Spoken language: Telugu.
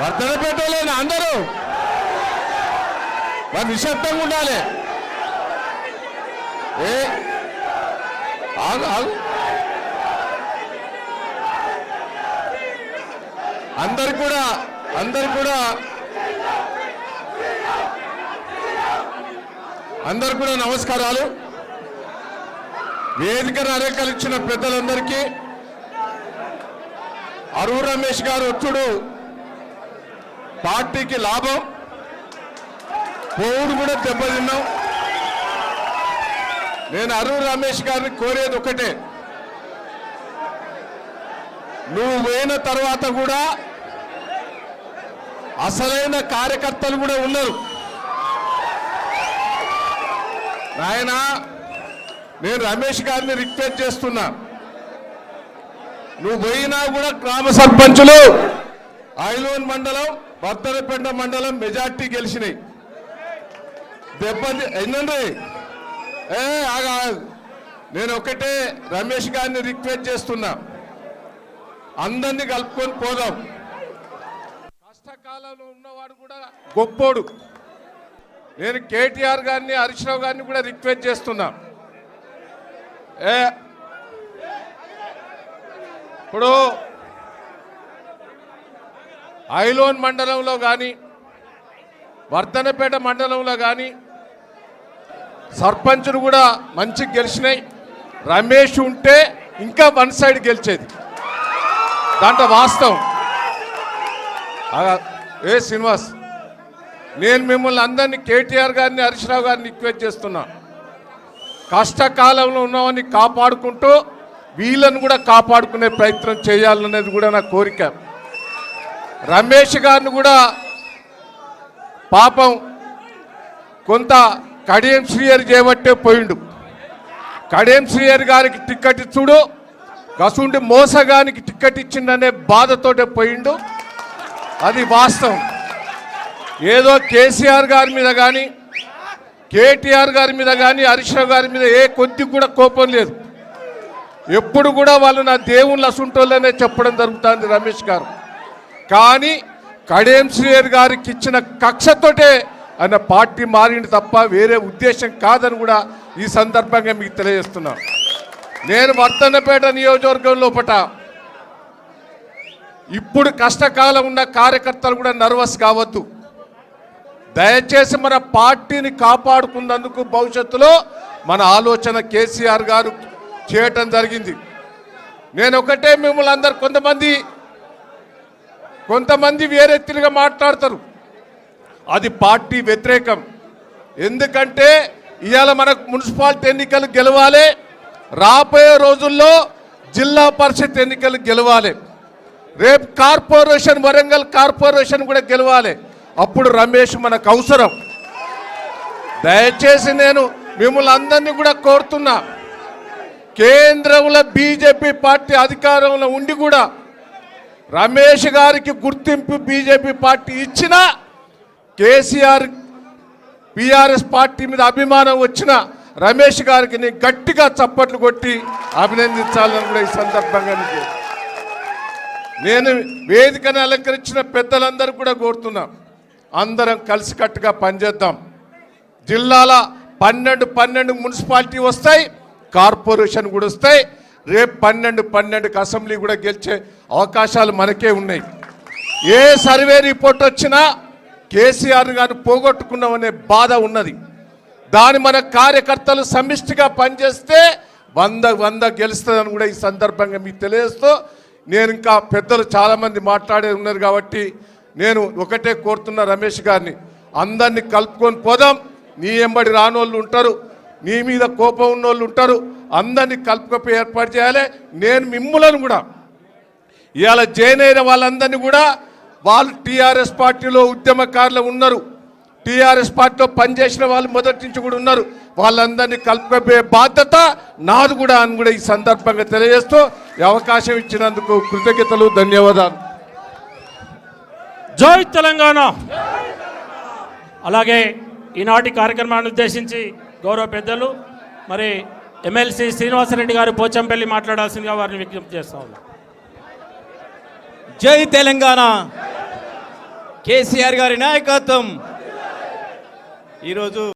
వర్ధన పెట్టలేని అందరూ మరి నిశ్శబ్దంగా ఉండాలి. ఆగు ఆగు. అందరు కూడా నమస్కారాలు. వేదికను అలంకరించిన పెద్దలందరికీ, అరువు రమేష్ గారు ఒత్తుడు పార్టీకి లాభం, పోవుడు కూడా దెబ్బతిన్నాం. నేను అరువు రమేష్ గారిని కోరేది ఒకటే, నువ్వు పోయిన తర్వాత కూడా అసలైన కార్యకర్తలు కూడా ఉన్నారు నాయన. నేను రమేష్ గారిని రిక్వెస్ట్ చేస్తున్నా, నువ్వు పోయినా కూడా గ్రామ సర్పంచులు ఐలోన్ మండలం, వర్ధనపేట మండలం మెజార్టీ గెలిచినాయి. ఏంటండి నేను ఒకటే రమేష్ గారిని రిక్వెస్ట్ చేస్తున్నా, అందరినీ కలుపుకొని పోదాం. కష్టకాలంలో ఉన్నవాడు కూడా గొప్పోడు. నేను కేటీఆర్ గారిని, హరీష్ రావు గారిని కూడా రిక్వెస్ట్ చేస్తున్నా, ఇప్పుడు ఐలోన్ మండలంలో కానీ వర్ధనపేట మండలంలో కానీ సర్పంచులు కూడా మంచి గెలిచినాయి. రమేష్ ఉంటే ఇంకా వన్ సైడ్ గెలిచేది, దాంట్లో వాస్తవం. శ్రీనివాస్, నేను మిమ్మల్ని అందరినీ, కేటీఆర్ గారిని, హరీష్ రావు గారిని రిక్వెస్ట్ చేస్తున్నా, కష్టకాలంలో ఉన్నవాడిని కాపాడుకుంటూ వీళ్ళను కూడా కాపాడుకునే ప్రయత్నం చేయాలనేది కూడా నా కోరిక. రమేష్ గారిని కూడా పాపం కొంత కడియం శ్రీహరి చేయబట్టే పోయిండు. కడియం శ్రీహరి గారికి టిక్కెట్ ఇచ్చుడు, గసుండి మోసగానికి టిక్కెట్ ఇచ్చిందనే బాధతోటే పోయిండు, అది వాస్తవం. ఏదో కేసీఆర్ గారి మీద కానీ, కేటీఆర్ గారి మీద కానీ, హరీష్ రావు గారి మీద ఏ కొద్ది కూడా కోపం లేదు. ఎప్పుడు కూడా వాళ్ళు నా దేవుళ్ళు అసుంటోళ్ళనే చెప్పడం జరుగుతుంది రమేష్ గారు. కానీ కడియం శ్రీహరి గారికి ఇచ్చిన కక్షతోటే ఆయన పార్టీ మారింది తప్ప వేరే ఉద్దేశం కాదని కూడా ఈ సందర్భంగా మీకు తెలియజేస్తున్నాను. నేను వర్ధనపేట నియోజకవర్గం లోపల ఇప్పుడు కష్టకాలం ఉన్న కార్యకర్తలు కూడా నర్వస్ కావద్దు. దయచేసి మన పార్టీని కాపాడుకున్నందుకు భవిష్యత్తులో మన ఆలోచన కేసీఆర్ గారు చేయటం జరిగింది. నేను ఒకటే మిమ్మల్ని అందరు, కొంతమంది వేరే తిరిగా మాట్లాడతారు, అది పార్టీ వ్యతిరేకం. ఎందుకంటే ఇవాళ మనకు మున్సిపాలిటీ ఎన్నికలు గెలవాలి, రాబోయే రోజుల్లో జిల్లా పరిషత్ ఎన్నికలు గెలవాలి, రేపు కార్పొరేషన్, వరంగల్ కార్పొరేషన్ కూడా గెలవాలి. అప్పుడు రమేష్ మనకు అవసరం. దయచేసి నేను మిమ్మల్ని అందరినీ కూడా కోరుతున్నా, కేంద్రంలో బీజేపీ పార్టీ అధికారంలో ఉండి కూడా రమేష్ గారికి గుర్తింపు బీజేపీ పార్టీ ఇచ్చిన, కేసీఆర్ బీఆర్ఎస్ పార్టీ మీద అభిమానం వచ్చిన రమేష్ గారికి నేను గట్టిగా చప్పట్లు కొట్టి అభినందించాలని కూడా ఈ సందర్భంగా నేను వేదికను అలంకరించిన పెద్దలందరూ కూడా కోరుతున్నా, అందరం కలిసికట్టుగా పనిచేద్దాం. జిల్లాల 12 మున్సిపాలిటీ వస్తాయి, కార్పొరేషన్ కూడా వస్తాయి. రేపు 12 అసెంబ్లీ కూడా గెలిచే అవకాశాలు మనకే ఉన్నాయి. ఏ సర్వే రిపోర్ట్ వచ్చినా కేసీఆర్ గారిని పోగొట్టుకున్నామనే బాధ ఉన్నది. దాని మన కార్యకర్తలు సమిష్టిగా పనిచేస్తే 100 గెలుస్తుందని కూడా ఈ సందర్భంగా మీకు తెలియజేస్తూ, నేను ఇంకా పెద్దలు చాలామంది మాట్లాడే ఉన్నారు కాబట్టి నేను ఒకటే కోరుతున్నా రమేష్ గారిని, అందరినీ కలుపుకొని పోదాం. నీ ఎంబడి రానోళ్ళు ఉంటారు, నీ మీద కోపం ఉన్నోళ్ళు ఉంటారు, అందరినీ కలుపుకొని ఏర్పాటు చేయాలి. నేను మిమ్ములను కూడా ఇవాళ జాయిన్ అయిన వాళ్ళందరినీ కూడా, వాళ్ళు టీఆర్ఎస్ పార్టీలో ఉద్యమకారులు ఉన్నారు, టీఆర్ఎస్ పార్టీలో పనిచేసిన వాళ్ళు మొదటి నుంచి కూడా ఉన్నారు, వాళ్ళందరినీ కలుపుకపోయే బాధ్యత నాది కూడా అని కూడా ఈ సందర్భంగా తెలియజేస్తూ ఈ అవకాశం ఇచ్చినందుకు కృతజ్ఞతలు, ధన్యవాదాలు. జై తెలంగాణ. అలాగే ఈనాటి కార్యక్రమాన్ని ఉద్దేశించి గౌరవ పెద్దలు మరి ఎమ్మెల్సీ శ్రీనివాసరెడ్డి గారు పోచంపల్లి మాట్లాడాల్సిందిగా వారిని విజ్ఞప్తి చేస్తా ఉన్నాం. జై తెలంగాణ. కేసీఆర్ గారి నాయకత్వం. ఈరోజు